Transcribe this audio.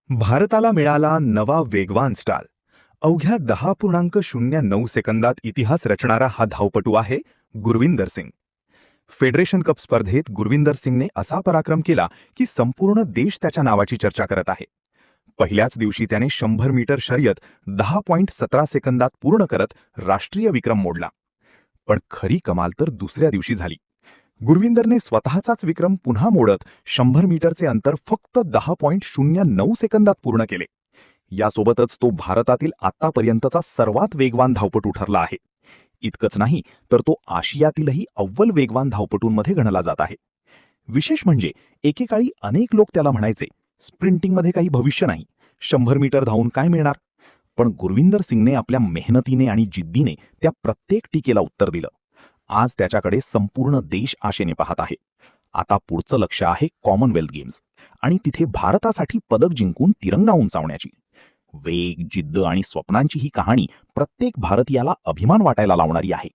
भारताला मिळाला नवा वेगवान स्टार. अवघ्या 10.09 सेकंदात इतिहास रचणारा हा धावपटू आहे गुरविंदर सिंग. फेडरेशन कप स्पर्धेत गुरविंदर सिंगने असा पराक्रम केला की संपूर्ण देश त्याच्या नावाची चर्चा करत आहे. पहिल्याच दिवशी त्याने 100 मीटर शर्यत 10.17 सेकंदात पूर्ण करत राष्ट्रीय विक्रम मोडला. पण खरी कमाल तर दुसऱ्या दिवशी झाली. गुरविंदरने स्वतःचाच विक्रम पुन्हा मोडत 100 मीटरचे अंतर फक्त 10.09 सेकंदात पूर्ण केले. यासोबतच तो भारतातील आतापर्यंतचा सर्वात वेगवान धावपटू ठरला आहे. इतकंच नाही तर तो आशियातीलही अव्वल वेगवान धावपटूंमध्ये गणला जात आहे. विशेष म्हणजे एकेकाळी अनेक लोक त्याला म्हणायचे, स्प्रिंटिंगमध्ये काही भविष्य नाही, 100 मीटर धावून काय मिळणार. पण गुरविंदर सिंगने आपल्या मेहनतीने आणि जिद्दीने त्या प्रत्येक टीकेला उत्तर दिलं. आज त्याच्याकडे संपूर्ण देश आशेने पाहत आहे. आता पुढचं लक्ष आहे कॉमनवेल्थ गेम्स आणि तिथे भारतासाठी पदक जिंकून तिरंगा उंचावण्याची. वेग, जिद्द आणि स्वप्नांची ही कहाणी प्रत्येक भारतीयाला अभिमान वाटायला लावणारी आहे.